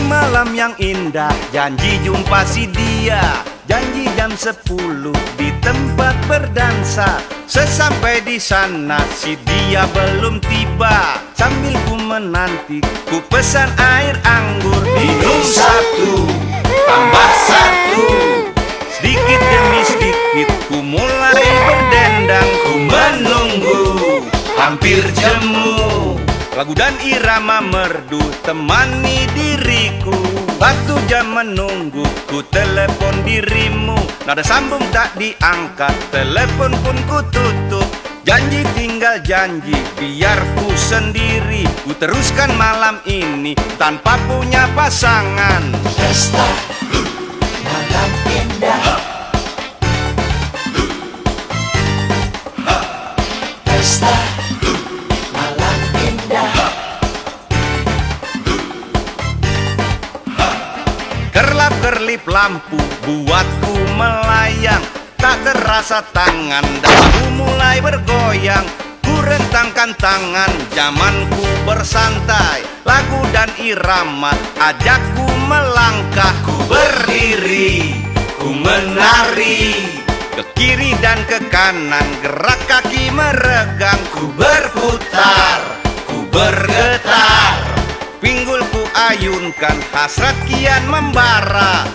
malam yang indah, janji jumpa si dia. Janji jam 10 di tempat berdansa. Sesampai di sana si dia belum tiba. Sambil ku menanti, ku pesan air anggur. Minum satu, tambah satu. Sedikit demi sedikit ku mulai berdendang. Ku menunggu, hampir jemu. Lagu dan irama merdu temani diriku. Waktu jam menunggu, ku telepon dirimu. Nada sambung tak diangkat, telepon pun ku tutup. Janji tinggal janji, biar ku sendiri. Ku teruskan malam ini tanpa punya pasangan. Pesta malam indah. Pesta malam indah. Kerlap-kerlip lampu buatku melayang. Tak terasa tangan dan bahu mulai bergoyang. Ku rentangkan tangan, zamanku bersantai. Lagu dan irama ajakku melangkah. Ku berdiri, ku menari. Ke kiri dan ke kanan, gerak kaki meregang. Ku berputar, ku bergetar. Pinggul ku ayunkan, hasrat kian membara.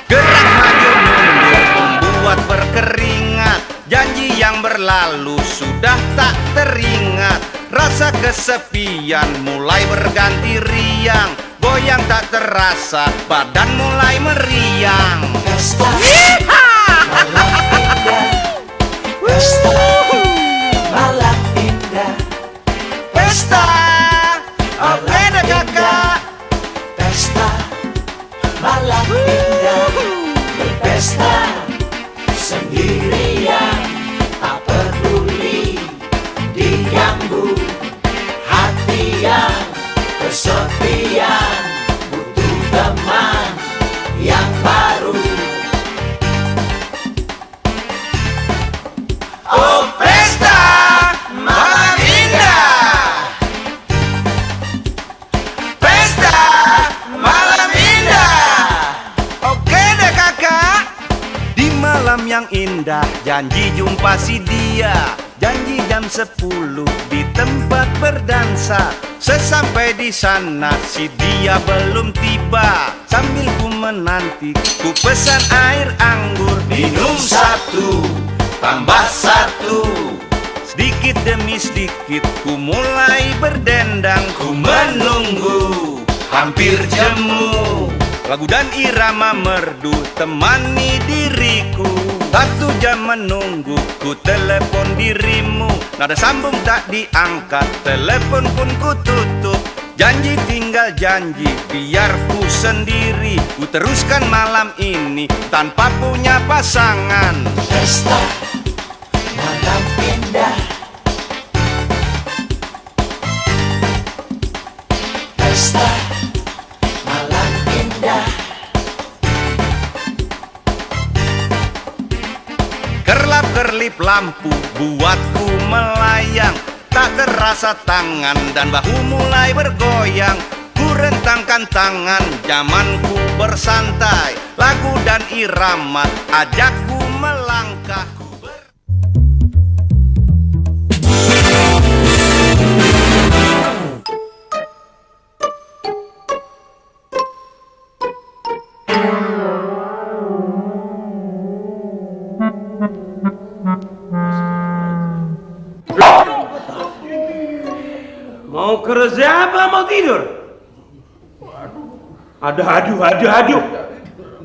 Gerak maju mundur membuat berkeringat. Janji yang berlalu sudah tak teringat. Rasa kesepian mulai berganti riang. Goyang tak terasa, badan mulai meriang. Pesta malam indah. Pesta malam indah. Pesta, oke deh kakak. Pesta malam indah. Berpesta sendirian, tak peduli diganggu. Hati yang kesepian butuh teman yang baru. Oh pesta malam indah. Pesta malam indah. Oke deh kakak. Di malam yang indah, janji jumpa si dia. Janji jam 10 di tempat berdansa. Sesampai di sana si dia belum tiba. Sambil ku menanti, ku pesan air anggur. Minum satu, tambah satu. Sedikit demi sedikit ku mulai berdendang. Ku menunggu, hampir jemu. Lagu dan irama merdu temani diriku. Waktu jam menunggu, ku telepon dirimu. Nada sambung tak diangkat, telepon pun ku tutup. Janji tinggal janji, biar ku sendiri. Ku teruskan malam ini tanpa punya pasangan. Pesta malam indah. Pesta malam indah. Kerlap-kerlip lampu buatku melayang. Tak terasa tangan dan bahu mulai bergoyang. Ku rentangkan tangan, zamanku bersantai. Lagu dan irama ajakku melangkah. Mau kerja apa mau tidur? Aduh.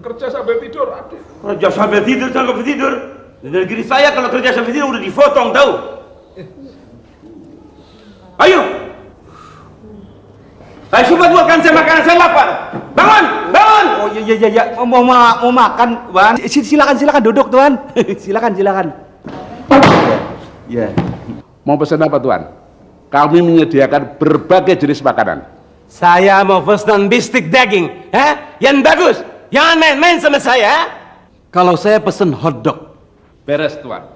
Kerja sampai tidur, aduh. Kerja sampai tidur. Di negeri saya kalau kerja sampai tidur udah dipotong tahu. Ayo. Ayo cepat buatkan saya makanan, saya lapar. Bangun. Oh iya. Mau makan, Tuan. Silakan duduk, Tuan. Silakan. Ya. Mau pesan apa, Tuan? Kami menyediakan berbagai jenis makanan. Saya mau pesan bistik daging, yang bagus. Jangan main-main sama saya. Kalau saya pesen hotdog. Beres, Tuan.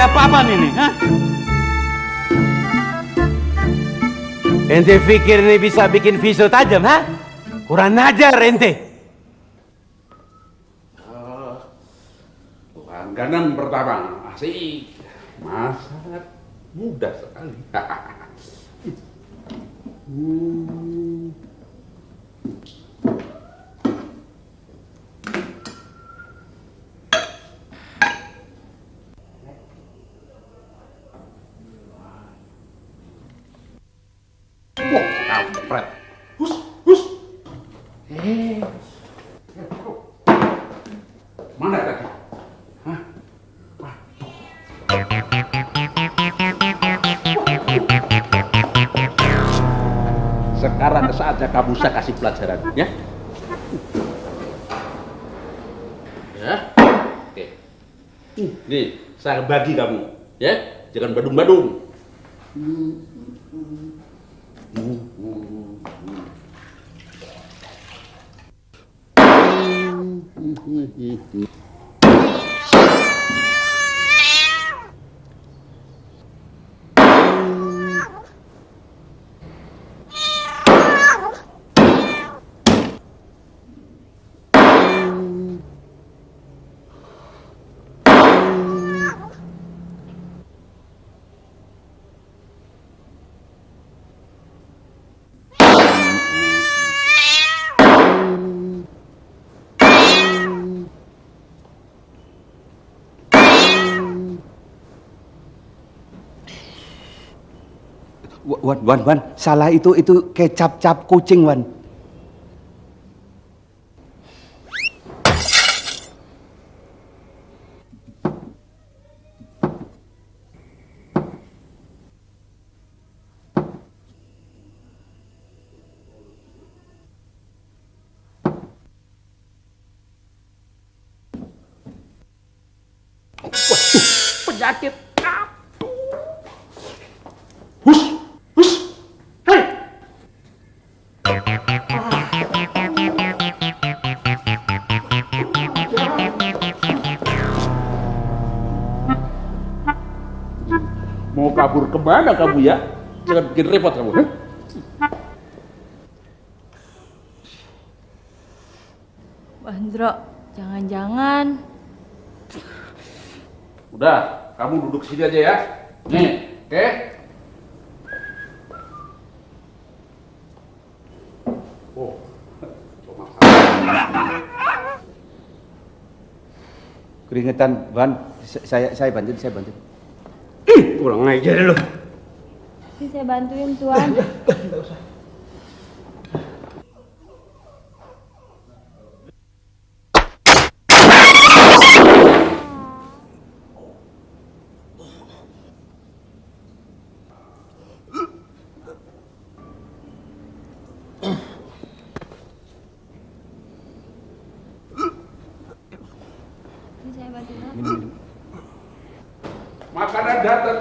Apa-apaan ini? Hah? Ente pikir ini bisa bikin pisau tajam, Kurang ajar ente. Langganan pertama, asik. Masak mudah sekali. Wah, kampret. Hus, hus. Mana tadi? Hah? Sekarang saatnya kamu saya kasih pelajaran, ya? Ya, oke. Nih, saya bagi kamu, ya? Jangan badung-badung. Wan, salah itu kecap cap kucing, Wan. Penyakit. Hus, hus, hei. Mau kabur kemana kamu ya? Jangan bikin repot kamu. Bandro, jangan-jangan. Udah, kamu duduk sini aja ya. Nih, oke? Oh, cuma Keringetan, Wan. Saya bantu. Kurang ajar lu. Ini saya bantuin, Tuan. Ini saya bantuin. makanan datang.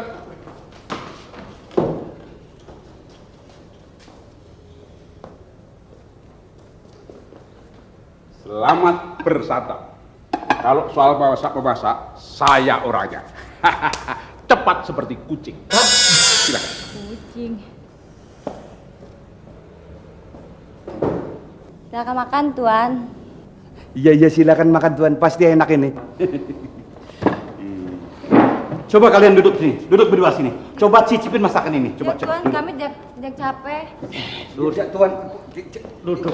Selamat bersantap. Kalau soal memasak, saya orangnya. Cepat seperti kucing. Silakan. Kucing. Silakan makan, Tuan. Iya, silakan makan Tuan. Pasti enak ini. Coba kalian duduk sini, duduk berdua sini. Coba cicipin masakan ini. Coba Ya Tuan, duduk. kami dek capek. Duduk Tuan. Duduk.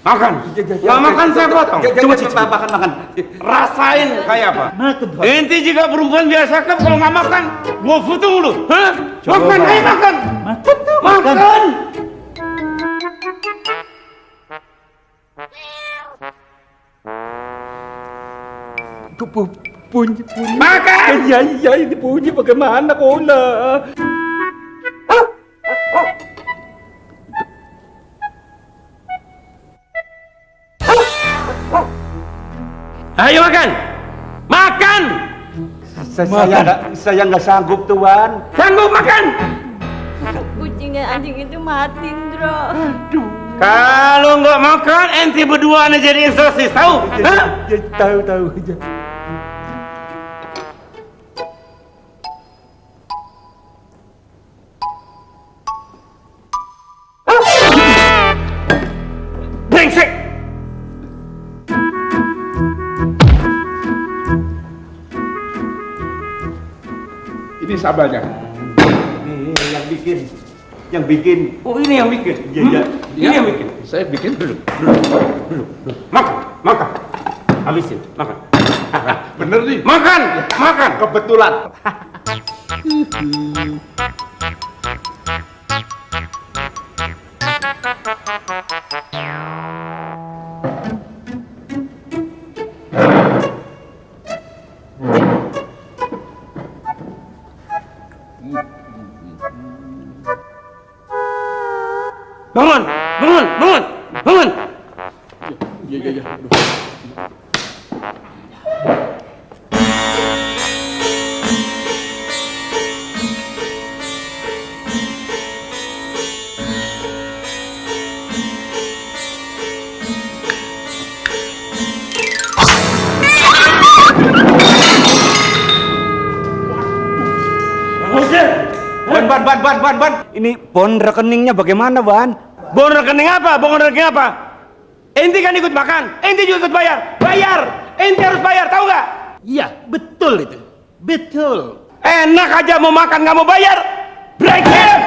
Makan. Nggak makan saya potong. Coba cicipin makan. Rasain kayak apa? Ente jika perempuan biasa kan kalau nggak makan, gua futung lu. Hah? Coba. Makan, ayo makan. Makan. Bunyi. Makan. Iya, ini bunyi bagaimana Kola? Ayo makan. Makan. Saya nggak sanggup Tuan. Sanggup makan. Kucing dan anjing itu mati, Indro. Kalau nggak makan, ente berdua aja jadi sosis, tahu? Hah? Tahu. Brengsek. Ini sambalnya. Yang bikin. Oh ini yang bikin. Iya. Ini yang bikin. Saya bikin dulu. Makan. Habisin. Makan. Bener nih. Makan. Kebetulan. Bangun. Iya. Ban. Ini bon rekeningnya bagaimana, Ban? Bon rekening apa? Ente kan ikut makan. Ente juga ikut bayar. Ente harus bayar, tahu nggak? Iya, betul itu. Betul. Enak aja mau makan nggak mau bayar. Brengsek.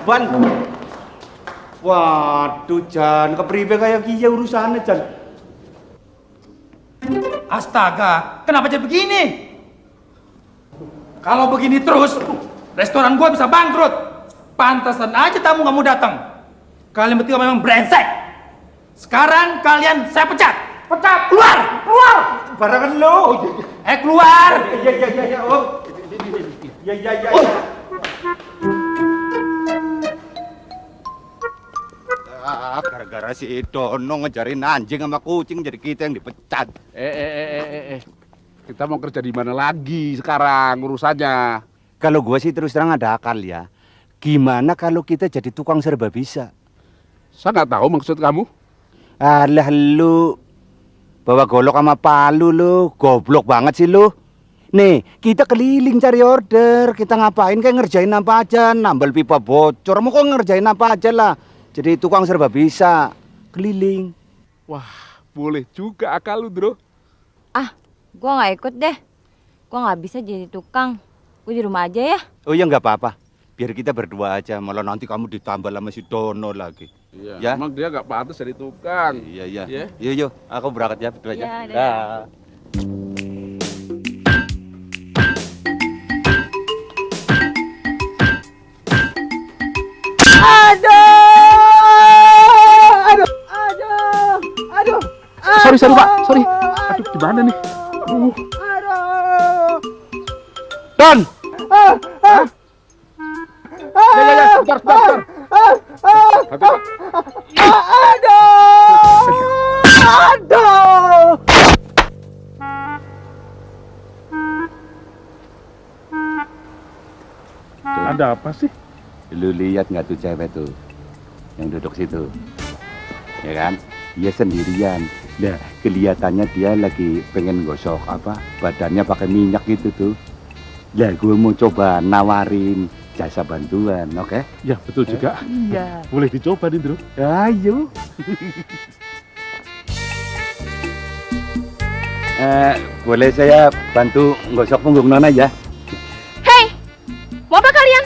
Ban. Waduh, Jan, kepribe kayak kiye urusannya, Jan. Astaga, kenapa jadi begini? Kalau begini terus, restoran gua bisa bangkrut. Pantasan aja tamu nggak mau datang. Kalian bertiga memang brengsek. Sekarang kalian saya pecat. Keluar. Barengan lo. Keluar. Iya. Oh. Iya. Gara-gara si Dono ngejarin anjing sama kucing jadi kita yang dipecat. Kita mau kerja di mana lagi sekarang urusannya? Kalau gue sih terus terang ada akal ya. Gimana kalau kita jadi tukang serba bisa? Saya nggak tahu maksud kamu. Alah lu bawa golok sama palu lu, goblok banget sih lu. Nih, kita keliling cari order, kita ngapain kayak ngerjain apa aja, nambal pipa bocor, mau kok ngerjain apa aja lah. Jadi tukang serba bisa, keliling. Wah, boleh juga akal lu, Bro. Gua nggak ikut deh. Gua nggak bisa jadi tukang. Gua di rumah aja ya. Oh ya nggak apa-apa, biar kita berdua aja, malah nanti kamu ditambah sama si Dono lagi. Iya, Ya? emang dia nggak pantas jadi tukang. Iya. Ya? Yuk, aku berangkat ya berdua aja. Ya, dadah. Dah. Sorry Pak, sorry. Aduh, gimana nih? Aduh. Don! Ya, sebentar. Hati, Pak. Ada apa sih? Lu lihat nggak tuh cewek tuh yang duduk situ, ya kan? Dia sendirian. Nah, kelihatannya dia lagi pengen gosok apa badannya pakai minyak gitu tuh. Lah, gue mau coba nawarin jasa bantuan, oke? Ya, betul juga. Iya. Boleh dicoba nih, Bro. Ayo. Boleh saya bantu gosok punggung Nona ya? Hei, mau apa kalian?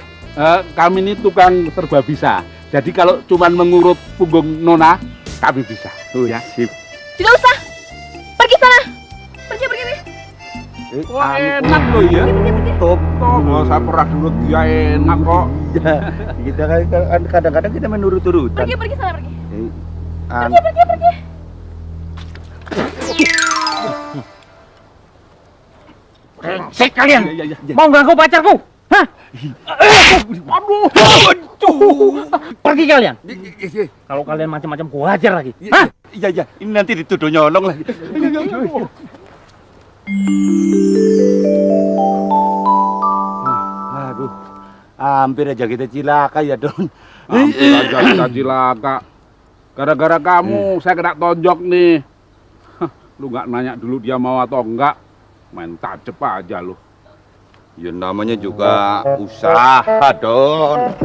Kami ini tukang serba bisa. Jadi kalau cuman mengurut punggung Nona, kami bisa. Ya. Sip. Tidak usah. Pergi sana. Pergi nih. Wah, enak loh ya. Top. Oh, saya pernah dulu dia enak kok. Ya, kita kan kadang-kadang kita menurut-urutan. Pergi sana, pergi. An- Pergi. Brengsek kalian. Ya. Mau ganggu pacarku? Hah? Aduh. Pergi kalian. Kalau kalian macam-macam ku hajar lagi. Hah? Iya, ini nanti dituduh nyolong lagi. Aduh, hampir aja kita cilaka ya, Don. Hampir aja kita cilaka. Gara-gara kamu, saya kena tonjok nih. Hah, lu nggak nanya dulu dia mau atau enggak? Main tajep aja lu. Ya namanya juga usaha, Don.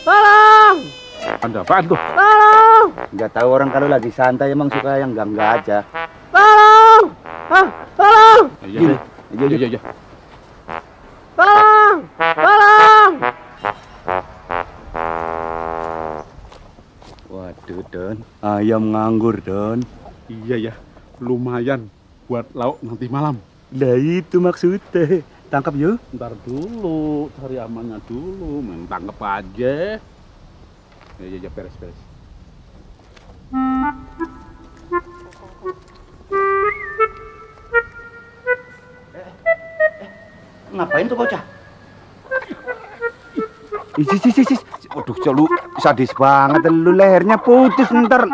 Tolong! Ada apaan tuh? Tolong! Nggak tahu orang kalau lagi santai emang suka yang enggak aja. Tolong! Tolong! Iya. Tolong! Tolong! Waduh, Don. Ayam nganggur, Don. Iya ya, lumayan buat lauk nanti malam. Lah itu maksudnya. Tangkap yuk. Ntar dulu, cari amannya dulu, main tangkep aja. Ya, beres. Ngapain tuh bocah? Sis. Waduh, lu sadis banget. Lu lehernya putus ntar.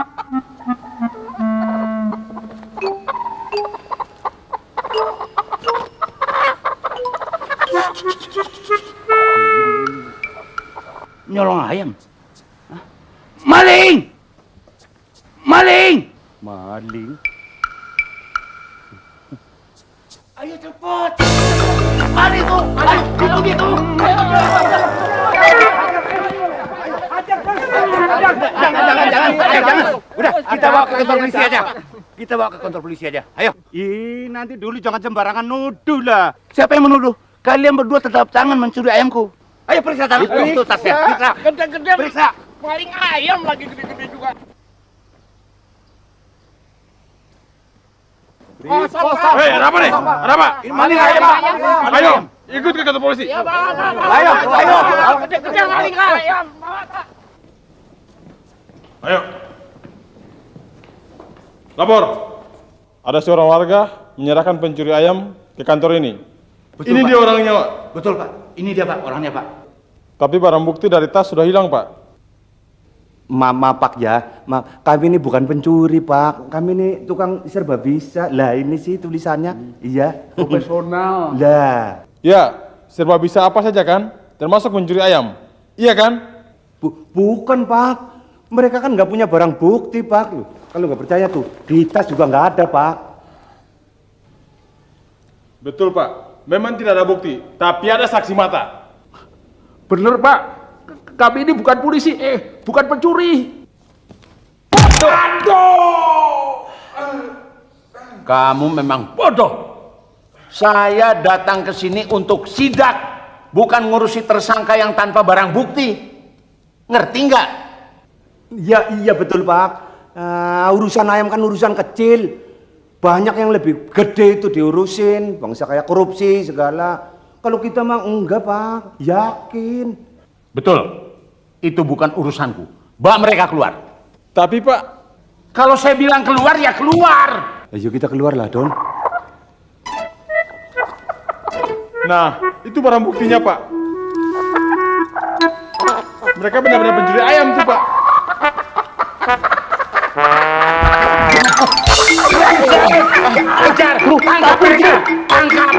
Nyolong ayam. Hah? Maling! Ayo cepet. Maling tuh. Ayo, itu. Jangan. Udah, kita bawa ke kantor polisi aja. Ayo. Nanti dulu jangan sembarangan nuduh lah. Siapa yang menuduh? Kalian berdua tetap tangan mencuri ayamku. Ayo periksa tangan. Itu tasnya. Gede-gede. Periksa. Maling ayam lagi gede-gede juga. Hei, ada apa nih? Ada apa? Ini maling ayam. Ayo, ikut ke kantor polisi. Ayo. Gede-gede maling ayam. Ayo. Lapor. Ada seorang warga menyerahkan pencuri ayam ke kantor ini. Betul, Ini Pak. dia orangnya, Pak. Betul, Pak. Ini dia, Pak. Orangnya, Pak. Tapi barang bukti dari tas sudah hilang, Pak. Mama Pak ya, kami ini bukan pencuri Pak, kami ini tukang serba bisa. Lah ini sih tulisannya, iya. Profesional. Lah, Ya, serba bisa apa saja kan? Termasuk mencuri ayam. Iya kan? bukan Pak, mereka kan nggak punya barang bukti Pak. Loh, kalau nggak percaya tuh, di tas juga nggak ada Pak. Betul, Pak. Memang tidak ada bukti, tapi ada saksi mata. Bener Pak, kami ini bukan polisi, bukan pencuri. Kamu memang bodoh. Saya datang ke sini untuk sidak, bukan ngurusi tersangka yang tanpa barang bukti. Ngerti nggak? Iya betul Pak. Urusan ayam kan urusan kecil. Banyak yang lebih gede itu diurusin, bangsa kayak korupsi segala. Kalau kita mah enggak Pak, yakin. Betul. Itu bukan urusanku. Bawa mereka keluar. Tapi, Pak, Kalau saya bilang keluar ya keluar. Ayo kita keluar lah Don. nah, itu barang buktinya, Pak. Mereka benar-benar pencuri ayam tuh, Pak. Kejar, tangkap mereka. Tangkap.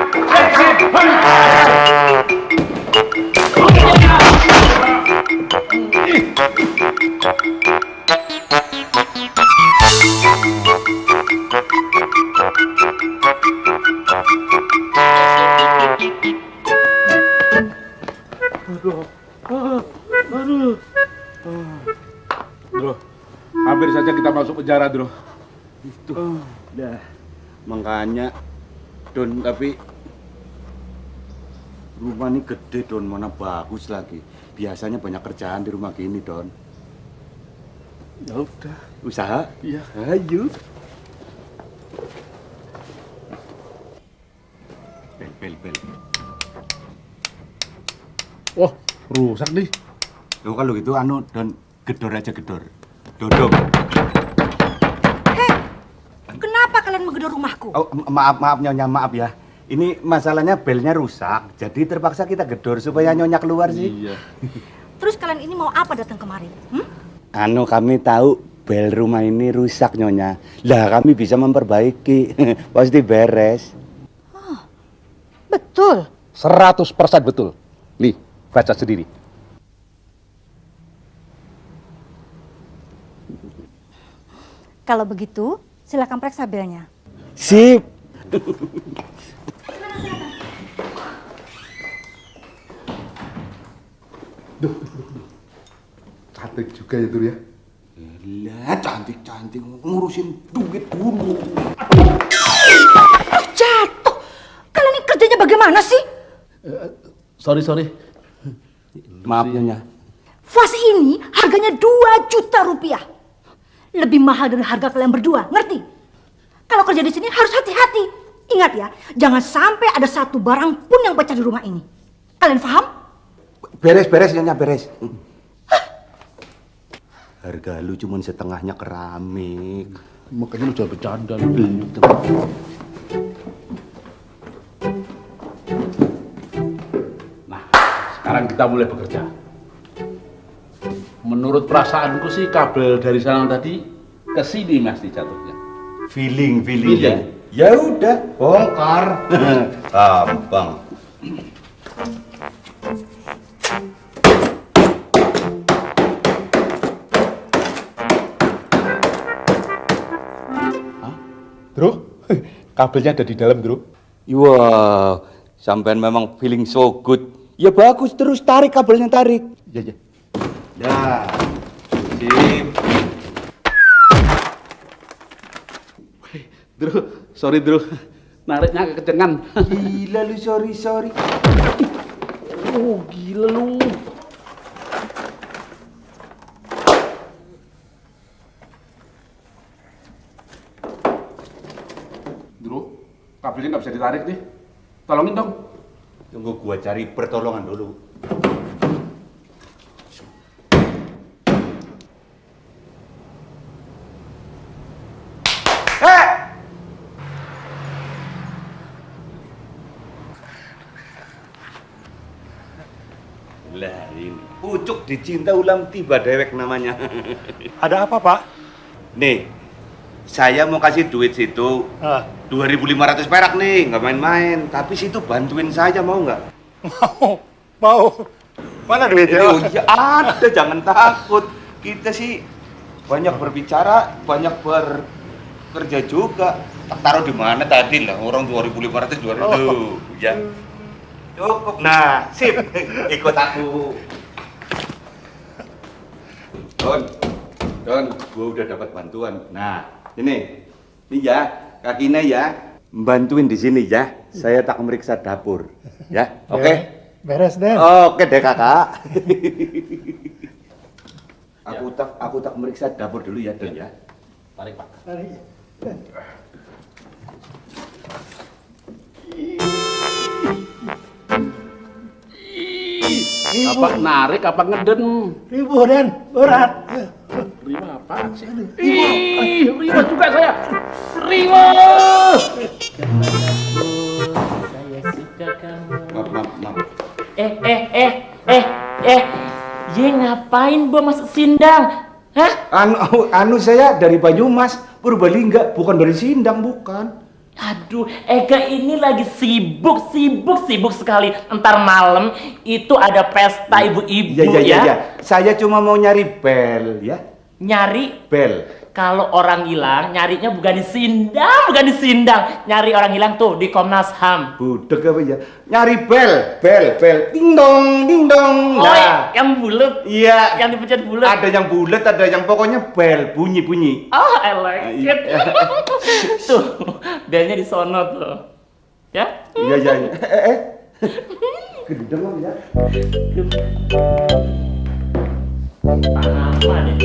Bro, hampir saja kita masuk penjara, Bro. Itu. Dah. Makanya Don, tapi rumah ini gede Don, mana bagus lagi. Biasanya banyak kerjaan di rumah gini Don. Ya udah. Usaha? Iya. Ayo. Bel. Wah, rusak nih. Loh kalau gitu Don, gedor aja gedor. Dodong. Kenapa kalian menggedor rumahku? Oh, maaf Nyonya, maaf ya. Ini masalahnya belnya rusak, jadi terpaksa kita gedor supaya Nyonya keluar sih. Iya. Terus kalian ini mau apa datang kemari? Kami tahu bel rumah ini rusak Nyonya. Lah kami bisa memperbaiki. Pasti beres. Betul. 100% betul. Nih, baca sendiri. Kalau begitu, silakan periksa belnya. Sip. Cantik juga ya, Dur ya. Lah cantik-cantik ngurusin duit dulu. Jatuh. Kalian ini kerjanya bagaimana sih? Sorry. Maaf Nyonya. Vas ini harganya 2 juta rupiah. Lebih mahal dari harga kalian berdua, ngerti? Kalau kerja di sini harus hati-hati. Ingat ya, jangan sampai ada satu barang pun yang pecah di rumah ini. Kalian paham? Beres Nyonya, beres. Harga lu cuma setengahnya keramik. Makanya lu jangan bercanda. Nah, sekarang kita mulai bekerja. Menurut perasaanku sih kabel dari sana tadi ke sini Mas jatuhnya. Feeling Feeling. ya. Ya udah, bongkar. Gampang. Bro, kabelnya ada di dalam, Bro. Wow, sampean memang feeling so good. Ya bagus, terus tarik kabelnya, tarik. Ya. Ya, sip. Bro, sorry, Bro. Nariknya kekencengan. Gila lu, sorry. Oh, gila lu. Bro, kabelnya nggak bisa ditarik nih. Tolongin dong. Tunggu gua cari pertolongan dulu. Lah ini pucuk dicinta ulam tiba dewek namanya. Ada apa, Pak? Nih, saya mau kasih duit situ 2.500 perak nih, nggak main-main. Tapi situ bantuin saya, mau nggak? Mau. Mana duitnya? Oh iya ada, jangan takut. Kita sih banyak berbicara, banyak bekerja juga. Tak taruh di mana tadi lah, orang 2.500 2.000. Ya. Cukup. Nah, sip. Ikut aku. Don, gua udah dapat bantuan. Nah, ini ya, kakinya ya, bantuin di sini ya. Saya tak meriksa dapur, ya, oke? Beres, Den. Oke deh kakak. Aku tak meriksa dapur dulu ya, Don ya. Tarik, Pak. Apa narik, apa ngeden? Ribu, Den. Berat. Rima apa sih? Ih, Rima juga saya. Rima! Saya suka kamu. Maaf. Ye ngapain bawa masuk sindang? Hah? Anu saya dari Banyumas, Purbalingga, bukan dari Sindang, bukan. Aduh, Ega ini lagi sibuk sekali. Entar malam itu ada pesta ibu-ibu ya. Saya cuma mau nyari bel ya. Nyari Bel. kalau orang hilang nyarinya bukan di sindang. Nyari orang hilang tuh di Komnas HAM. Budek apa ya? Nyari bel. Ding dong. Oh, Nah. Yang bulat. Iya. Yang dipencet bulat. Ada yang bulat, ada yang pokoknya bel, bunyi-bunyi. Oh, I like it. Tuh, belnya di sono tuh. Ya? Iya, iya. Gendeng ya. Apa nih?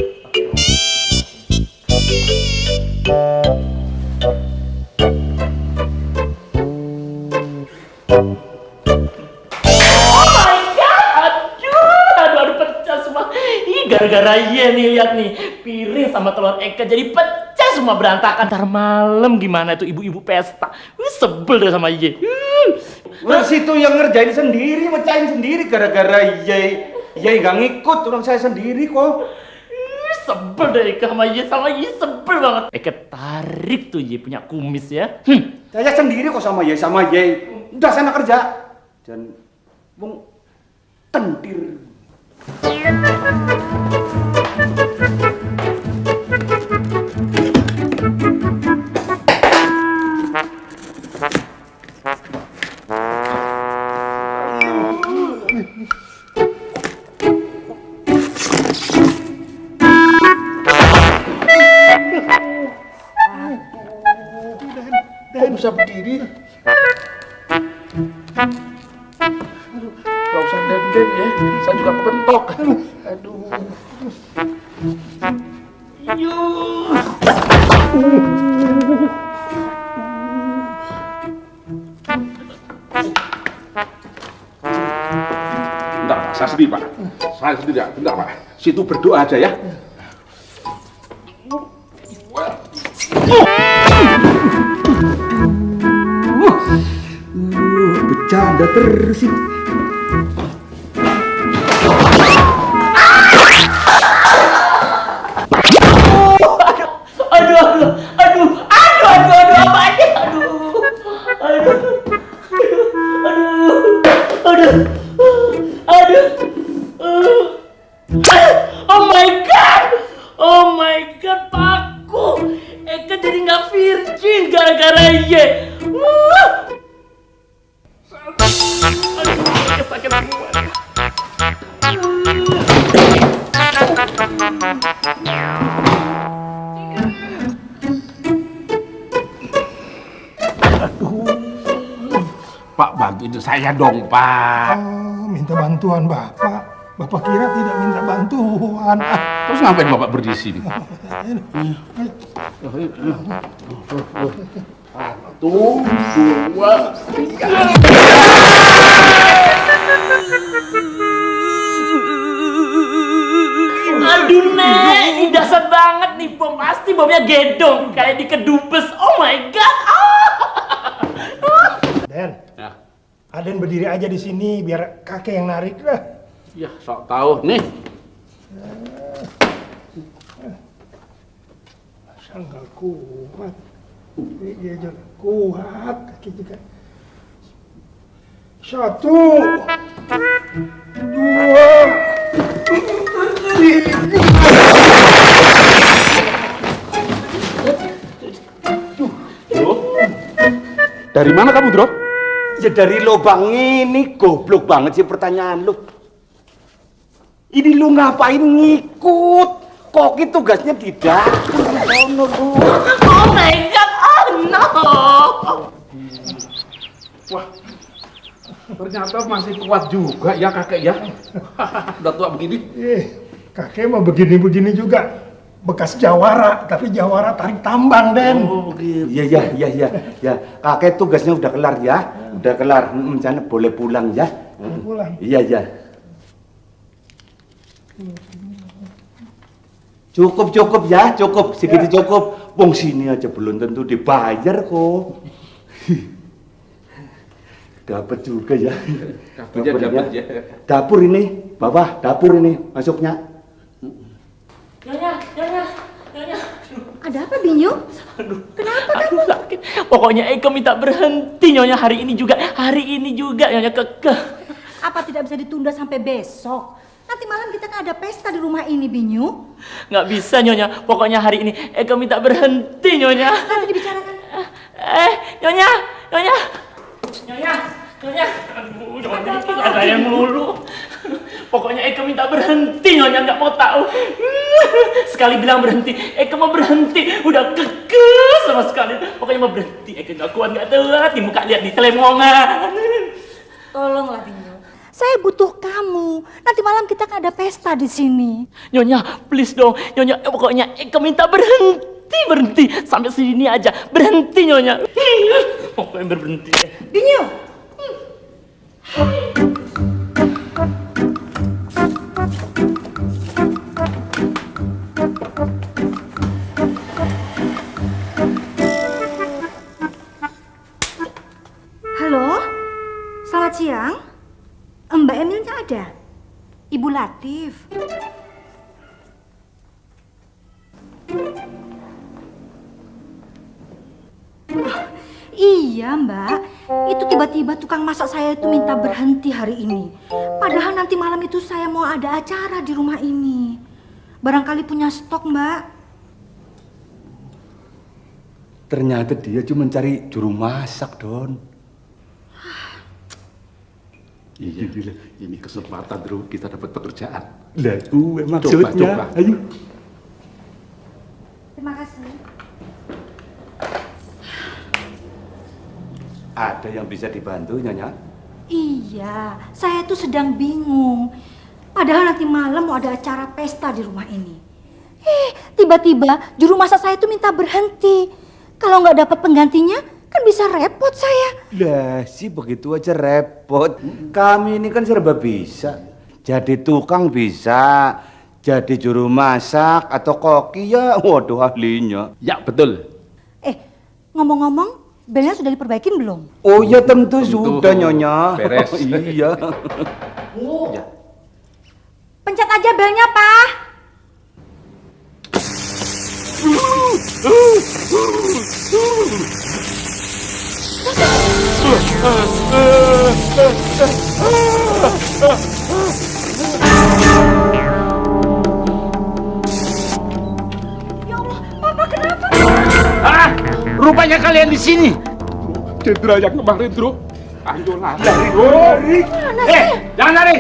Gara-gara Ye nih, lihat nih, piring sama telur Eka jadi pecah semua, berantakan. Ntar malam gimana itu ibu-ibu pesta. Sebel deh sama Ye. Terus itu yang ngerjain sendiri, mecahin sendiri gara-gara Ye gak ngikut, orang saya sendiri kok. Sebel deh Eka sama Ye sebel banget. Eka tarik tuh Ye punya kumis ya. Saya sendiri kok sama Ye. Udah sana kerja. Dan wong tendir. Kok bisa berdiri? Aduh, gak usah den ya. Saya juga kepentok. Aduh. Bentar, Pak. Saya sendiri, Pak. Saya sendiri, ya. Bentar, Pak. Situ berdoa aja ya. Bercanda terus sih. Oh my god, Paku. Eka jadi nggak virgin gara-gara Ye. Sakit semua. Pak, bantuin saya dong, Pak. Oh, minta bantuan Bapak. Bapak kira tidak minta bantuan. Terus ngapain Bapak berdiri di sini? Satu, dua, tiga. Aduh, Nek, ini dasar banget nih bom. Pasti bomnya gedong, kayak di kedubes. Oh my god. Den, Ya. Aden berdiri aja di sini biar kakek yang narik lah. Ya, sok tahu nih. Masa nggak kuat? Dia juga kuat, kaki juga. 1, 2, 3. Dari mana kamu, Bro? Ya dari lubang ini, goblok banget sih pertanyaan lu. Ini lu ngapain ngikut? Koki tugasnya di dapur. Oh my god, oh no. Wah, ternyata masih kuat juga ya kakek ya. Udah tua begini. Kakek mah begini-begini juga. Bekas jawara, tapi jawara tarik tambang, Den. Oh gitu. Iya. Kakek tugasnya udah kelar ya. Udah kelar. Sana boleh pulang ya. Pulang. Iya. Cukup ya, cukup. Segitu cukup. Wong sini aja belum tentu dibayar kok. Dapat juga ya. Dapat ya. Dapur ini, bawah dapur ini masuknya. Nyonya. Ada apa, Binyu? Kenapa kamu sakit? Pokoknya Eka minta berhenti Nyonya hari ini juga Nyonya kekeh. Apa tidak bisa ditunda sampai besok? Nanti malam kita kan ada pesta di rumah ini, Binyu. Nggak bisa Nyonya, pokoknya hari ini Eka minta berhenti Nyonya. Nanti dibicarakan. Nyonya. Aduh, Nyonya, ada yang melulu. Pokoknya Eka minta berhenti, Nyonya nggak mau tahu. Sekali bilang berhenti, Eka mau berhenti. Udah kekeh sama sekali. Pokoknya mau berhenti. Eka nggak kuat, nggak telat. Di muka lihat di telemongan. Tolonglah Bino. Saya butuh kamu. Nanti malam kita kan ada pesta di sini. Nyonya, please dong. Nyonya, pokoknya Eka minta berhenti. Sampai sini aja. Berhenti, Nyonya. Pokoknya berhenti. Binyo. Halo, selamat siang. Mbak Emilnya ada? Ibu Latif. Oh, iya Mbak, itu tiba-tiba tukang masak saya itu minta berhenti hari ini. Padahal nanti malam itu saya mau ada acara di rumah ini. Barangkali punya stok Mbak. Ternyata dia cuma cari juru masak, Don. Iya, ini kesempatan, Bro. Kita dapat pekerjaan. Lah, gue maksudnya. Coba. Ayo. Terima kasih. Ada yang bisa dibantu, Nyonya? Iya, saya tuh sedang bingung. Padahal nanti malam mau ada acara pesta di rumah ini. Tiba-tiba juru masak saya tuh minta berhenti. Kalau nggak dapat penggantinya, kan bisa repot saya. Lah, sih begitu aja repot. Kami ini kan serba bisa. Jadi tukang bisa, jadi juru masak atau koki ya, waduh ahlinya. Ya, betul. Ngomong-ngomong, belnya sudah diperbaikin belum? Oh ya tentu sudah, Nyonya. Beres. Iya. Ya. Pencet aja belnya, Pak. Ya Allah, Papa kenapa? Ah, rupanya kalian di sini. Jenderal yang kemarin, Bro. Ayo lari. Lari. Jangan lari.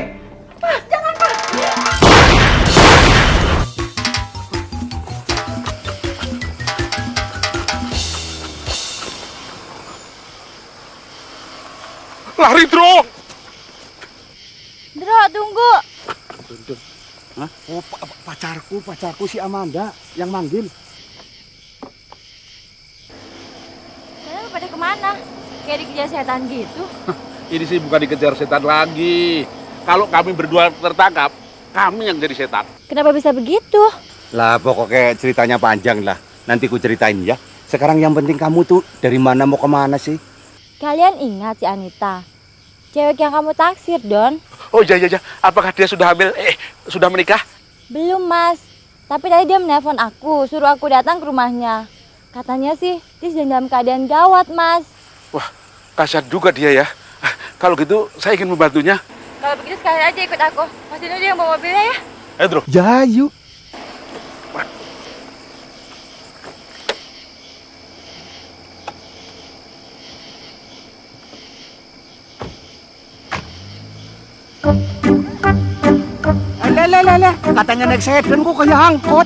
Pak, jangan, Pak. Lari, Bro. Dro, tunggu. Hah? Oh, pacarku si Amanda yang manggil. Kalian pada kemana? Kayak dikejar setan gitu. Ini sih bukan dikejar setan lagi. Kalau kami berdua tertangkap, kami yang jadi setan. Kenapa bisa begitu? Lah pokoknya ceritanya panjang lah. Nanti ku ceritain ya. Sekarang yang penting kamu tuh dari mana mau kemana sih? Kalian ingat si Anita? Cewek yang kamu taksir, Don? Oh iya. Apakah dia sudah hamil? Sudah menikah? Belum, Mas. Tapi tadi dia menelpon aku, suruh aku datang ke rumahnya. Katanya sih, dia sedang dalam keadaan gawat, Mas. Wah, kasihan juga dia ya. Kalau gitu, saya ingin membantunya. Kalau begitu sekali aja ikut aku. Mas Dino dia yang bawa mobilnya ya. Ayo, Bro. Ya yuk. Lah, katanya naik sedan kok kayak angkot.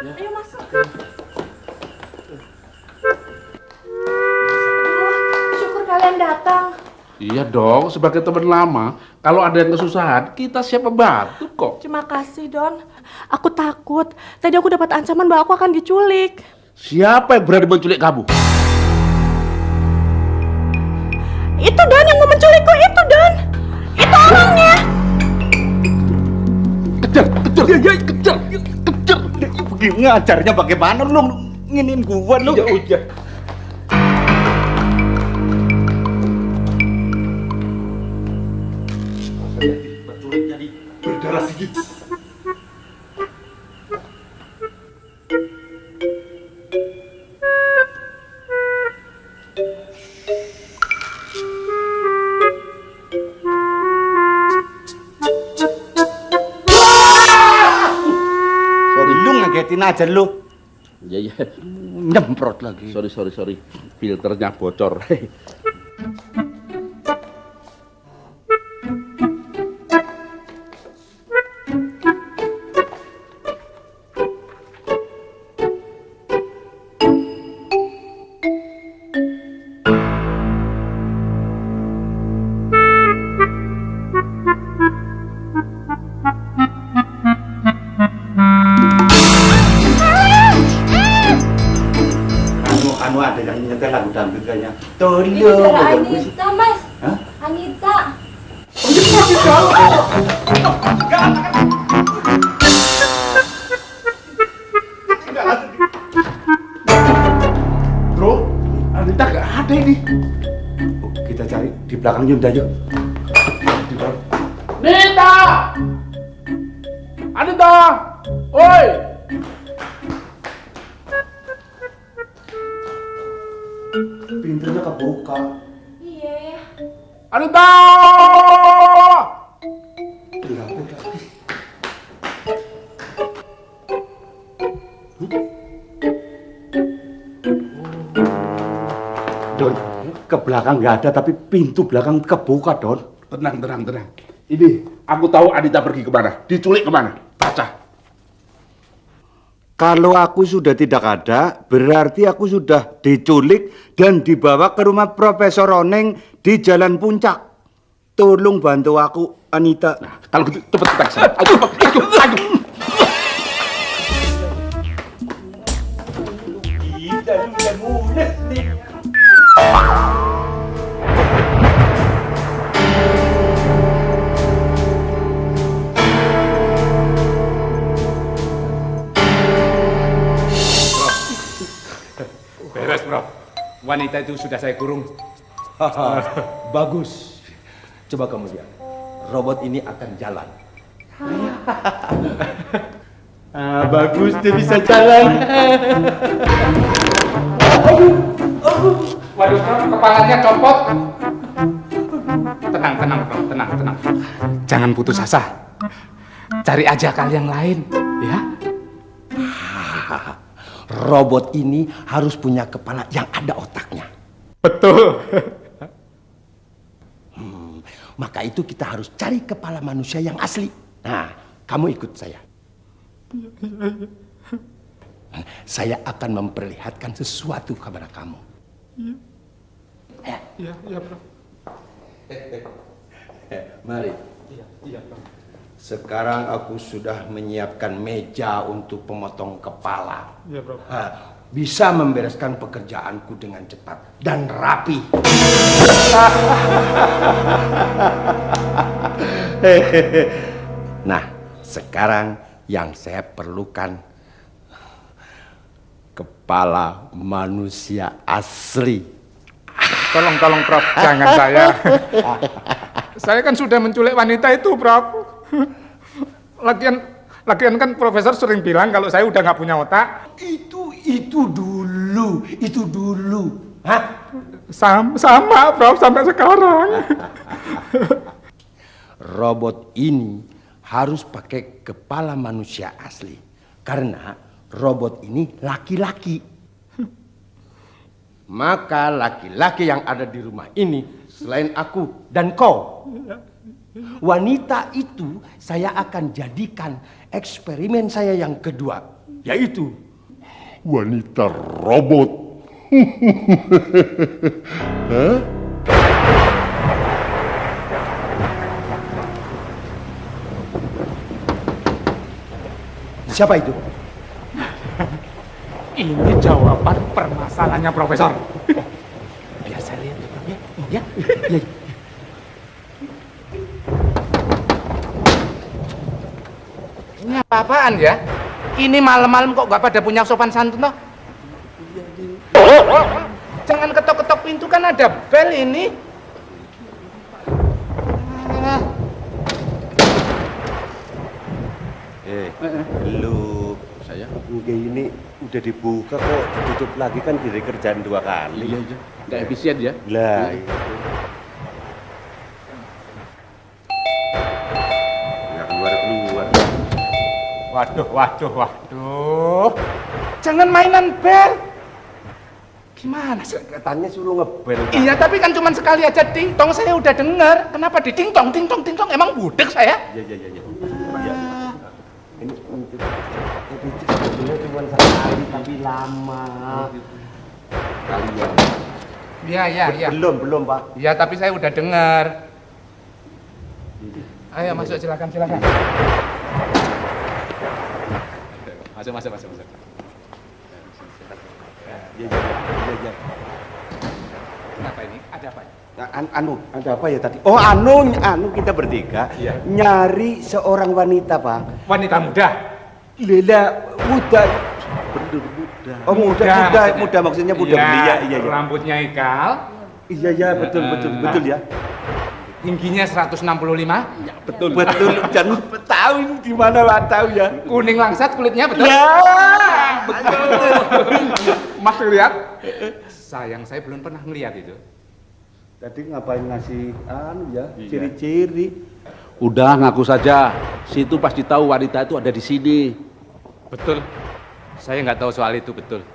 Ayo masuk. Syukur kalian datang. Iya dong, sebagai teman lama, kalau ada yang kesusahan, kita siap membantu kok. Terima kasih, Don. Aku takut. Tadi aku dapat ancaman bahwa aku akan diculik. Siapa yang berani menculik kamu? Itu Don yang mau menculikku, itu Don. Itu orangnya. Kejar. Begini ngajarnya bagaimana lu nginin gua lu? Ya udah. diculik jadi berdarah dikit. Sorry, lu ngagetin aja lu. Iya. Nyemprot lagi. Sorry. Filternya bocor. Anu ada yang nyetel lagu dangdut kayaknya. Tolong. Anita, Mas. Hah? Anita. Bro, Anita nggak ada ini. Oh, kita cari di belakang Yunda yuk. Di belakang. Nita! Anita! Oi! Pintunya kebuka. Iya ya. Anita! Don, ke belakang nggak ada tapi pintu belakang kebuka, Don. Tenang. Ini, aku tahu Anita pergi kemana. Diculik kemana? Baca. Kalau aku sudah tidak ada, berarti aku sudah diculik dan dibawa ke rumah Profesor Oneng di Jalan Puncak. Tolong bantu aku, Anita. Nah, kalau gitu cepet kita kesana. Ayo. Kita udah mules nih. Beres, Bro. Wanita itu sudah saya kurung. Bagus. Coba kamu lihat. Robot ini akan jalan. Bagus, dia bisa jalan. Waduh, Bro, kepalanya copot. Tenang, Bro. Tenang. Jangan putus asa. Cari aja kalian yang lain, ya. Robot ini harus punya kepala yang ada otaknya. Betul. Maka itu kita harus cari kepala manusia yang asli. Nah, kamu ikut saya. Saya akan memperlihatkan sesuatu kepada kamu. Iya, Bro. Mari. Iya, Bro. Sekarang aku sudah menyiapkan meja untuk pemotong kepala. Iya, Bro. Bisa membereskan pekerjaanku dengan cepat dan rapi. Nah, sekarang yang saya perlukan kepala manusia asli. Tolong, Prof. Jangan saya. Saya kan sudah menculik wanita itu, Prof. Lagian kan Profesor sering bilang kalau saya udah nggak punya otak. Itu dulu. Hah? Sama, Prof, sampai sekarang. Robot ini harus pakai kepala manusia asli. Karena robot ini laki-laki. Maka laki-laki yang ada di rumah ini selain aku dan kau, wanita itu saya akan jadikan eksperimen saya yang kedua, yaitu wanita robot. Hah? Siapa itu? Ini jawaban permasalahannya, Profesor. Biar saya lihat ya. Ini apa-apaan ya? Ini malam-malam kok nggak pada punya sopan santun toh? Jangan ketok-ketok pintu, kan ada bel ini. Lu Saya? enggak ini udah dibuka kok, ditutup lagi kan jadi kerjaan 2 kali. Iya. Nggak efisien ya? Lah, itu. Nggak keluar. Waduh. Jangan mainan bel. Gimana sih? Katanya suruh ngebel. Iya, tapi kan cuma sekali aja dingtong, saya udah dengar. Kenapa di dingtong? Emang budek saya? Iya. Ini sebetulnya cuma sekali tapi lama. Kalian. Iya. Belum, Pak. Iya, tapi saya udah dengar. Ayo masuk, silakan. Masuk. Iya. Kenapa ini? Ada apa? Ada apa ya tadi? Oh, anu kita bertiga nyari seorang wanita, Pak. Wanita muda. Lela muda. Oh, muda maksudnya muda belia. Iya. Rambutnya ikal. Iya, betul ya. Tingginya 165. Ya, betul. Jangan tahu ini di mana Pak tahu ya. Kuning langsat kulitnya, betul? Ya, betul. Mas lihat? Sayang, saya belum pernah ngeliat itu. Tadi ngapain ngasih ciri-ciri? Udah ngaku saja. Situ pasti tahu wanita itu ada di sini. Betul. Saya nggak tahu soal itu, betul.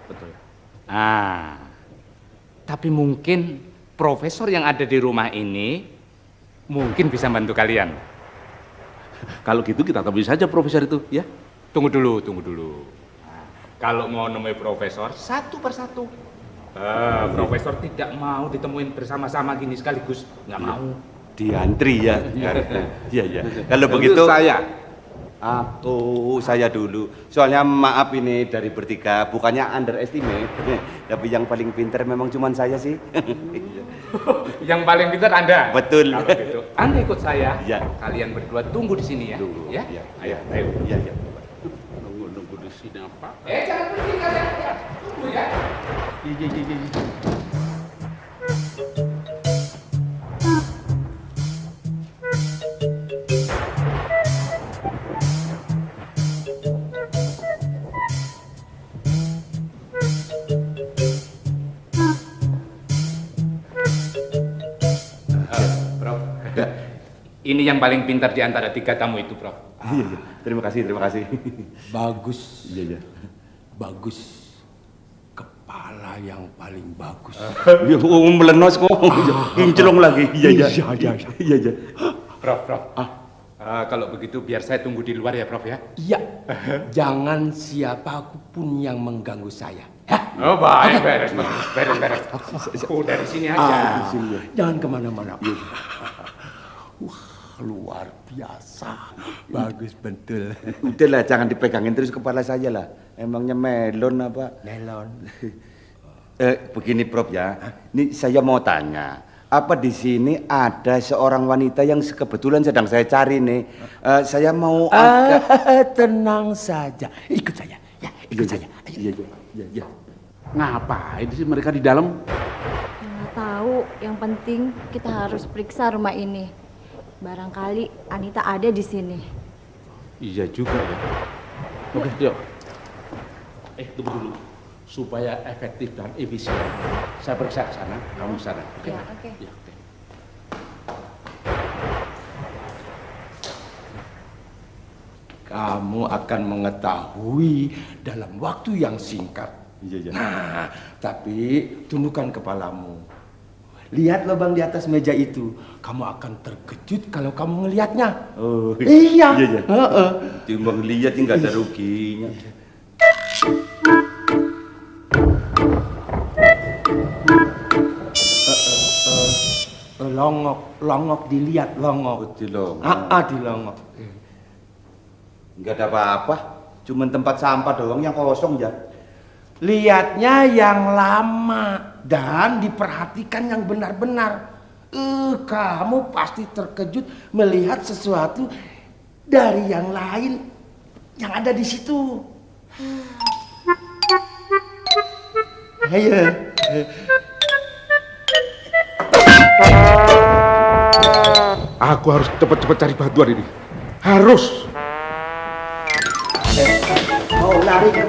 Tapi mungkin profesor yang ada di rumah ini mungkin bisa bantu kalian. Kalau gitu kita temui saja profesor itu, ya. Tunggu dulu. Kalau mau nemui profesor, satu persatu. Profesor tidak mau ditemuin bersama-sama gini sekaligus, nggak mau. Diantri ya. Iya. Kalau begitu saya. Saya dulu. Soalnya maaf ini dari bertiga, bukannya underestimate, tapi yang paling pintar memang cuma saya sih. Yang paling pintar Anda. Betul. Kalau gitu, Anda ikut saya. Ya. Kalian berdua tunggu di sini ya. Tunggu. Ya. Ya. Ayo. Iya. Nunggu di sini apa? Jangan pergi kalian. Ya. Tunggu ya. Iya. Prof. Ini yang paling pintar di antara 3 tamu itu, Prof. Iya. Terima kasih. Bagus. Iya. Bagus. Kepala yang paling bagus. Ya, melenos kok. Kinclong lagi. Iya. Prof. Kalau begitu biar saya tunggu di luar ya, Prof ya. Iya. Jangan siapapun yang mengganggu saya. Oh, baik, beres. Udah di sini aja. Jangan kemana-mana. Wah, luar biasa. Bagus betul. Udahlah, jangan dipegangin terus kepala saya lah. Emangnya melon apa? Melon. Begini Prof ya. Ini saya mau tanya. Apa di sini ada seorang wanita yang kebetulan sedang saya cari nih? Saya mau tenang saja. Ikut saya. Ya, ikut saya. Iya. Ngapain sih mereka di dalam? Nggak tahu, yang penting kita harus periksa rumah ini. Barangkali Anita ada di sini. Iya juga ya. Oke, yuk. Tunggu dulu. Supaya efektif dan efisien, saya periksa ke sana, kamu ke sana. Oke? Ya, oke. Ya, oke. Kamu akan mengetahui dalam waktu yang singkat. Iya. Nah, tapi tundukkan kepalamu. Lihat lubang di atas meja itu. Kamu akan terkejut kalau kamu ngelihatnya. Oh, iya. Timbang lihat nggak ada ruginya. Longok dilihat, longok. Dilongok. Nggak ada apa-apa. Cuman tempat sampah doang yang kosong ya. Lihatnya yang lama dan diperhatikan yang benar-benar. Kamu pasti terkejut melihat sesuatu dari yang lain yang ada di situ. Ayo. Aku harus cepat-cepat cari bantuan ini. Harus. Mau lari ke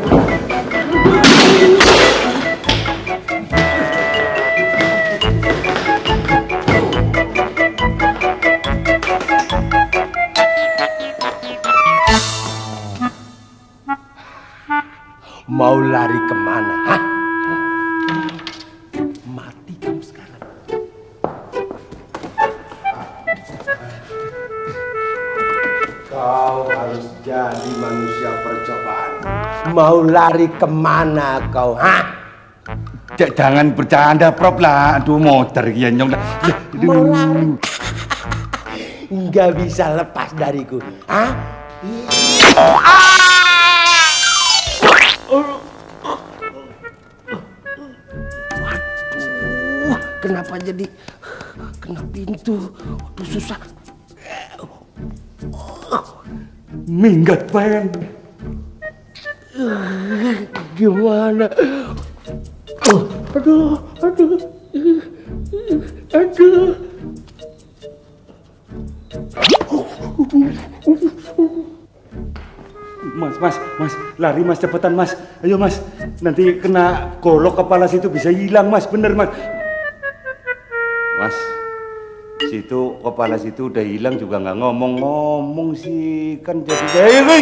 Mau lari kemana? Hah? Mati kamu sekarang. Kau harus jadi manusia percobaan. Mau lari kemana kau? Hah? Jangan bercanda, Prof lah. Aduh, motor ya nyong. Mau lari? Nggak bisa lepas dariku. Hah? Waduh, kenapa jadi kena pintu? Aduh, susah. Minggat, Pen. Gimana? Aduh. Mas, lari mas, cepetan mas. Ayo mas, nanti kena golok kepala situ bisa hilang mas, bener mas. Mas, situ kepala situ udah hilang juga nggak ngomong-ngomong sih, kan jadi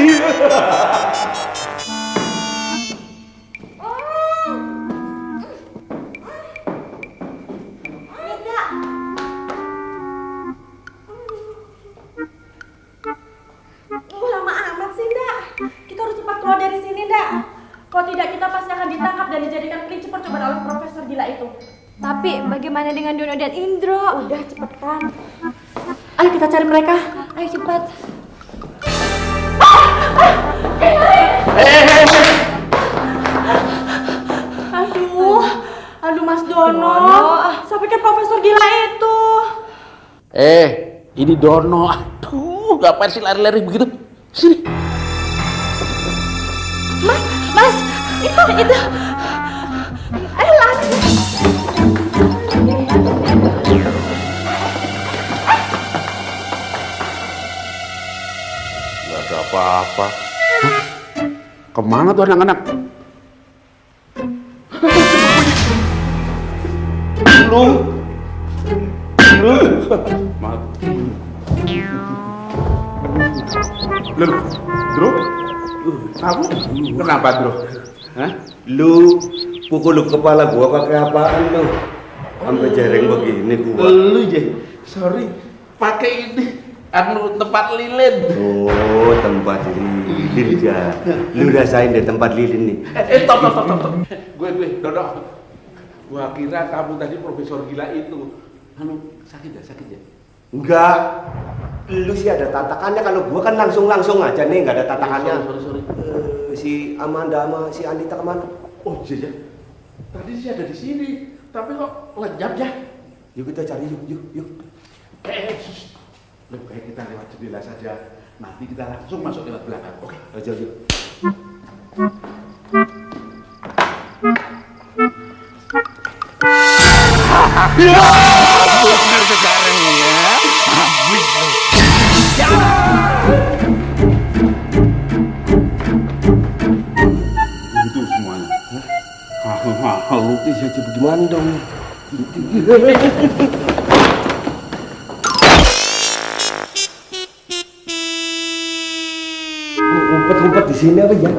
Lama amat sih, Ndak. Kita harus cepat keluar dari sini, Ndak. Kalau tidak, kita pasti akan ditangkap dan dijadikan kelinci percobaan oleh profesor gila itu. Tapi bagaimana dengan Dono dan Indro? Udah, cepetan. Ayo kita cari mereka. Ayo cepat. Aduh Mas Dono. Sampai kan profesor gila itu. Ini Dono. Aduh, ngapain sih lari-lari begitu? Sini. Mas, itu. Ayo lari. Gak ada apa-apa. Kemana tuh anak-anak? Lu mati. Bro, kamu kenapa, Bro? Hah? lu pukul kepala gua pakai apaan lu? Sampai jereng begini gua. Lu je, sorry, pakai ini tempat lilin. Oh, tempat lilin ya. Lu rasain deh tempat lilin nih. Top. Gue, Dono. Gua kira kamu tadi profesor gila itu. Sakit ya? Enggak. Lu sih ada tatakannya, kalau gua kan langsung aja nih, nggak ada tatakannya. Sorry. Si Amanda sama si Andita kemana? Oh iya. Tadi sih ada di sini, tapi kok lenyap ya? Yuk kita cari yuk. Lebih baik kita lewat jendela saja. Nanti kita langsung masuk lewat belakang. Oke? Aja yuk. Bener sekarang ya. Habis lu. Itu semuanya. Lu bisa coba gimana dong? Ngumpet di sini apa ya?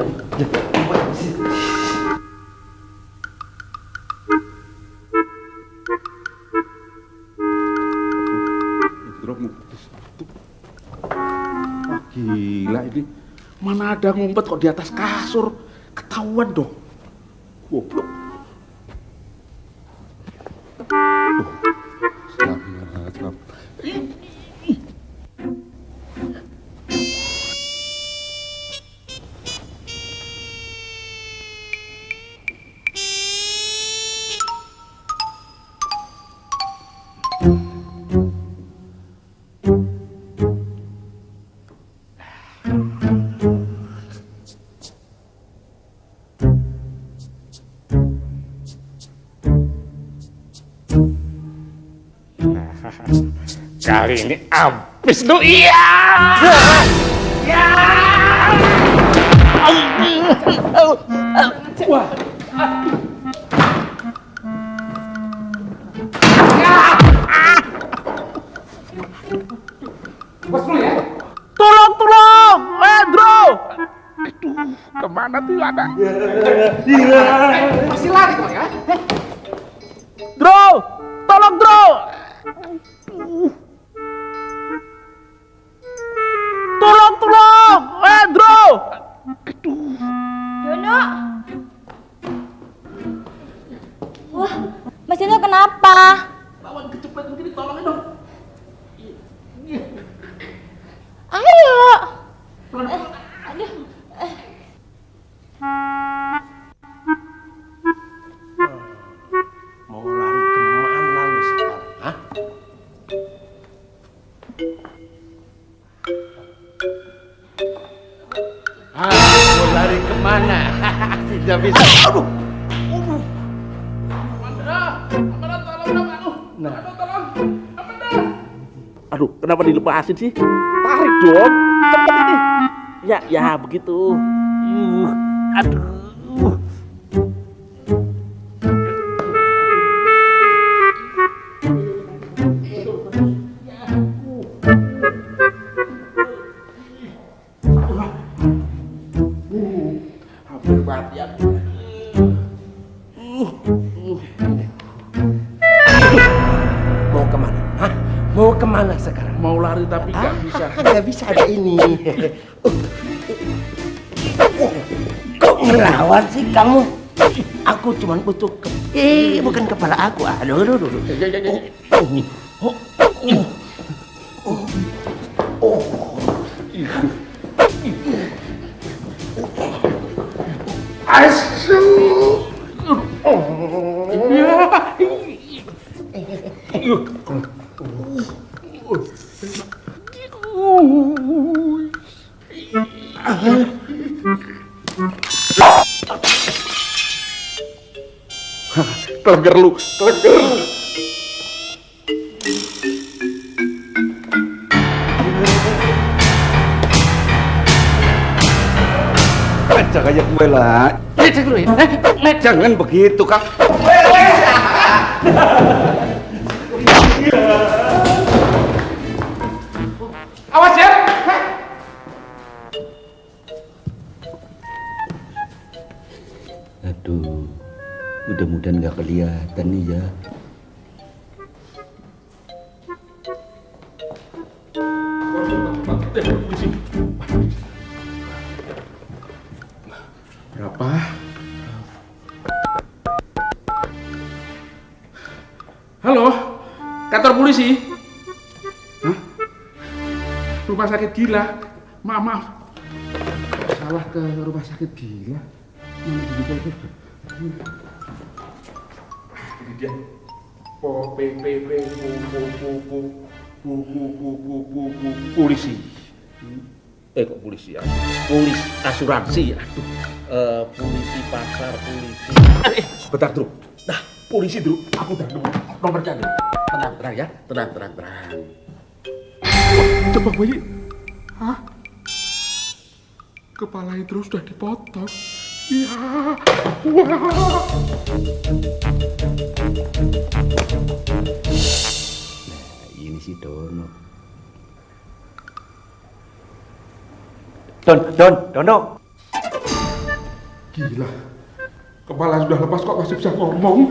Gila ini, mana ada ngumpet kok di atas kasur, ketahuan dong. Goblok. Kali ini habis lu, iya. Ya. Wah. Bos dulu ya. Tolong, Pedro. Aduh, kemana tuh anak? Masih lari kok ya. Dro, tolong Dro. Tolong, Pedro. Dono. Wah, Mas Dono kenapa? Lawan kecepet begini, tolongin dong. Ayo. Aduh. Mau lari kemana lu sekarang? Hah? Mau lari kemana? Tidak bisa. Aduh. Nah. Aduh, kenapa dilepasin sih? Tarik dong, cepet ini. Ya, begitu. Aduh. Hampir mati aku. Mau kemana? Hah? Mau kemana sekarang? Mau lari tapi nggak bisa. Nggak bisa ada ini. Kok ngelawan sih kamu? Aku cuma butuh bukan kepala aku. Aduh. Keleger lu. Jangan kayak gue lah. Jangan begitu, Kang. Awas ya. Aduh, mudah-mudahan nggak kelihatan nih ya. Berapa? Halo, kantor polisi. Hah? Rumah sakit gila. Maaf. Salah ke rumah sakit gila. Ini dia. Polisi. Kok polisi ya? Polis asuransi. Aduh. Polisi pasar, polisi. Bentar, Bro. Nah, polisi dulu. Aku udah nemu nomornya nih. Tenang ya. Tenang. Coba gue. Hah? Kepala itu sudah dipotong. Ya. Wah. Ini si Dono. Dono. Gila. Kepala sudah lepas kok masih bisa ngomong.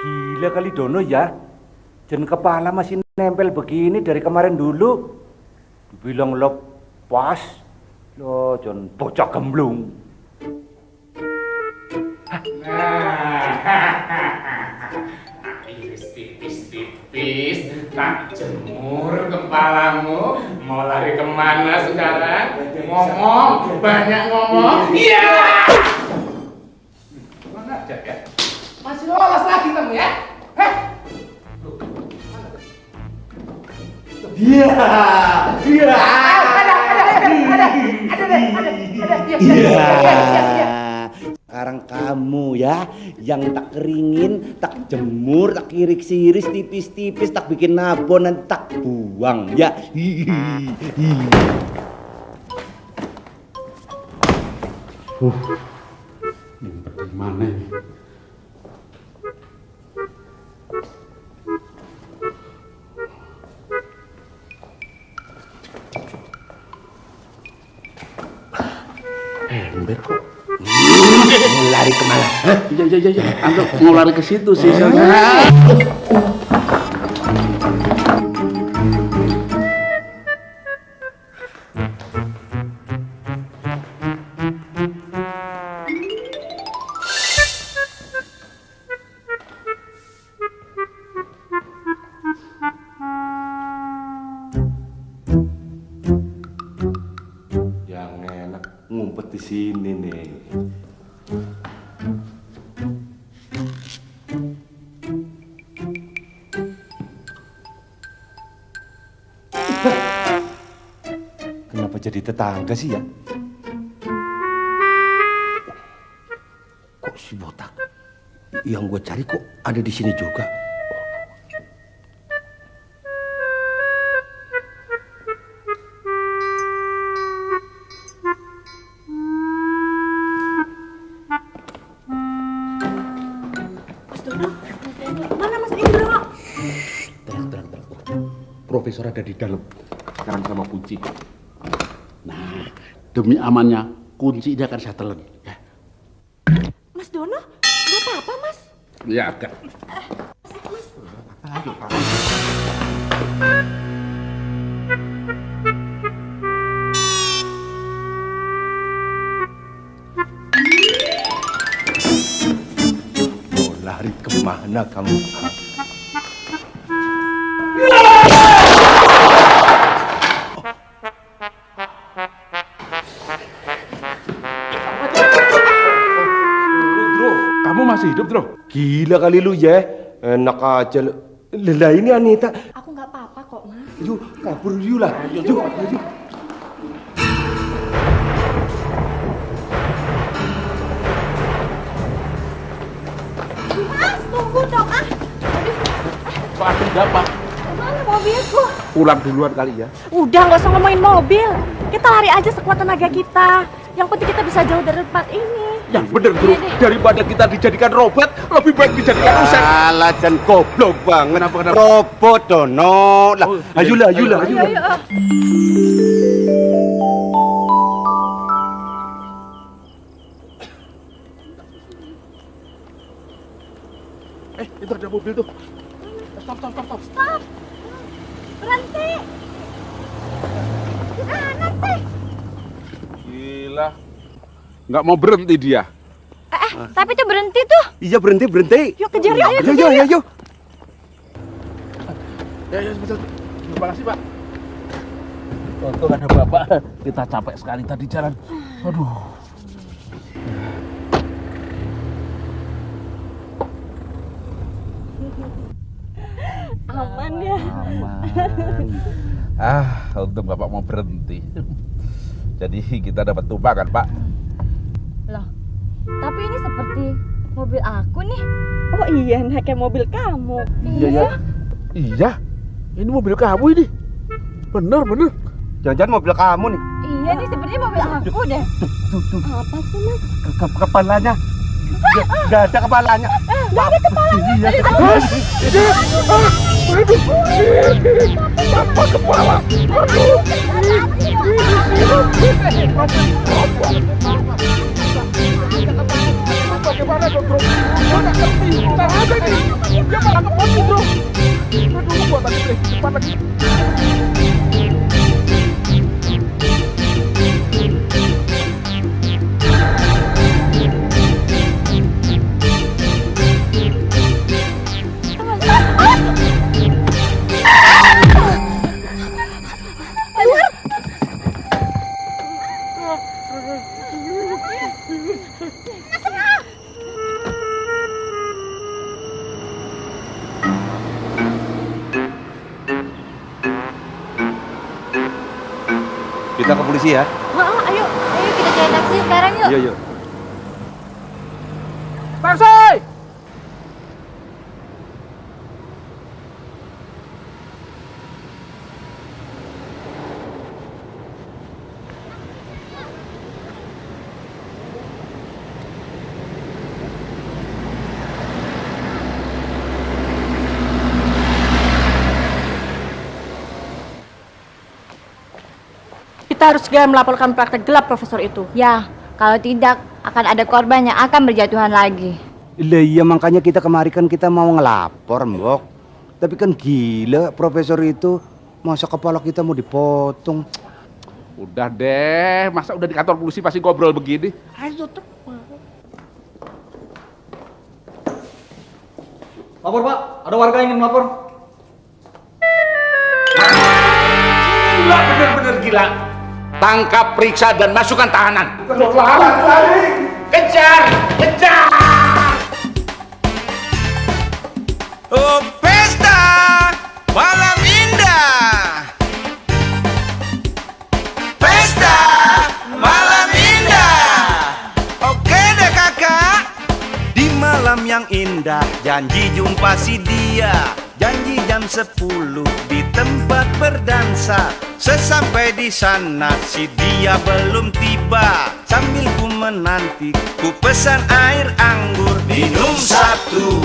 Gila kali Dono ya. Dan kepala masih nempel begini dari kemarin dulu. Dibilang lepas. Loh, Jon bocah gemblung. Iris tipis-tipis, tak jemur kepalamu. Mau lari kemana sekarang? Ngomong, banyak ngomong. Iya. Mana aja ya? Masih lolos lagi kamu ya? Heh? Iya. Sekarang kamu ya yang tak keringin, tak jemur, tak kirik-siris tipis-tipis, tak bikin nabon nanti tak buang ya. Ngumpet di mana ini? Ember kok. Mau lari kemana? Hah? Iya. Anggap mau lari ke situ sih. Yang enak ngumpet di sini nih. Kenapa jadi tetangga sih ya? Kok si botak? Yang gue cari kok ada di sini juga? Mana Mas Indro? Tenang. Profesor ada di dalam. Sekarang sama kunci. Nah, demi amannya, kunci ini akan saya telan. Ya. Mas Dono? Gak apa-apa Mas? Ya, agak. Mau lari kemana kamu? Kamu masih hidup, Bro? Gila kali lu ya. Enak aja lu. Lah ini Anita. Aku nggak apa-apa kok, Mas. Yuk, kabur yuk lah. Yuk. Mas, tunggu dong ah. Pak ada apa? Mana mobilku? Pulang duluan kali ya. Udah, nggak usah ngomongin mobil. Kita lari aja sekuat tenaga kita. Yang penting kita bisa jauh dari tempat ini. Yang bener, Bro. Daripada kita dijadikan robot, lebih baik dijadikan usen. Salah dan goblok banget. Kenapa? Robot Dono. Lah, ayolah. Ayo. Itu ada mobil tuh. Stop. Stop. Berhenti. Gimana sih? Gila. Nggak mau berhenti dia. Tapi tuh berhenti tuh. Iya berhenti. Yuk kejar yuk. Ayo. Ya, betul. Terima kasih, Pak. Untung ada Bapak. Kita capek sekali tadi jalan. Aduh. Aman ya. Aman. Untung Bapak mau berhenti. Jadi kita dapat tumpangan, Pak. Loh, tapi ini seperti mobil aku nih. Oh iya, kayak mobil kamu. Iya. Ini mobil kamu ini. Bener. Jangan-jangan mobil kamu nih. Iya nih, sepertinya mobil aku deh. Apa sih, Mas? Kepalanya. Gak ada kepalanya. Gak ada kepalanya. Apa kepala? Bagaimana dong, Bro? Gua nggak ngerti. Ntar aja nih. Dia malah kepotong, Bro. Aduh, gua tadi berhenti cepat lagi. Kita ke polisi ya. Ayo kita cari taksi sekarang yuk. Iya. Taksi! Kita harus segera melaporkan praktek gelap profesor itu. Ya, kalau tidak akan ada korban yang akan berjatuhan lagi. Lah iya makanya kita kemarin kan kita mau ngelapor, Mbok. Tapi kan gila profesor itu, masa kepala kita mau dipotong. Udah deh, masa udah di kantor polisi pasti ngobrol begini? Ayo cepat. Lapor Pak, ada warga ingin melapor. Gila, bener-bener gila. Tangkap, periksa, dan masukkan tahanan. Kejar, kejar. Oh pesta malam indah. Pesta malam indah. Oke deh kakak. Di malam yang indah janji jumpa si dia. Janji jam 10 di tempat berdansa. Sesampai di sana si dia belum tiba. Sambil ku menanti ku pesan air anggur. Minum 1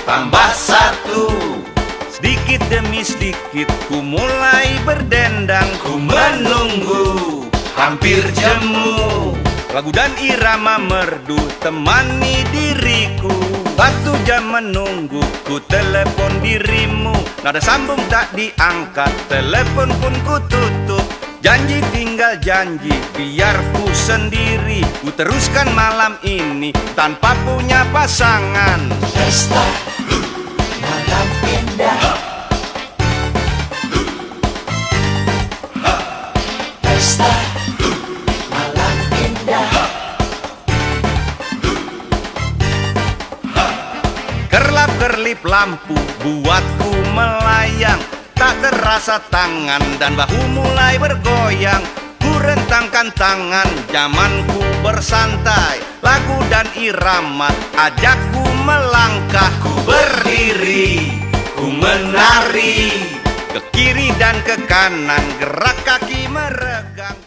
tambah 1. Sedikit demi sedikit ku mulai berdendang. Ku menunggu hampir jemu. Lagu dan irama merdu temani diriku. 1 jam menunggu ku telepon dirimu. Nada sambung tak diangkat, telepon pun ku tutup. Janji tinggal janji, biar ku sendiri. Ku teruskan malam ini tanpa punya pasangan. Pesta malam indah. Pesta malam indah. Kerlap-kerlip lampu buatku melayang. Tak terasa tangan dan bahu mulai bergoyang. Ku rentangkan tangan, zamanku bersantai. Lagu dan irama ajakku melangkah. Ku berdiri, ku menari. Ke kiri dan ke kanan gerak kaki meregang.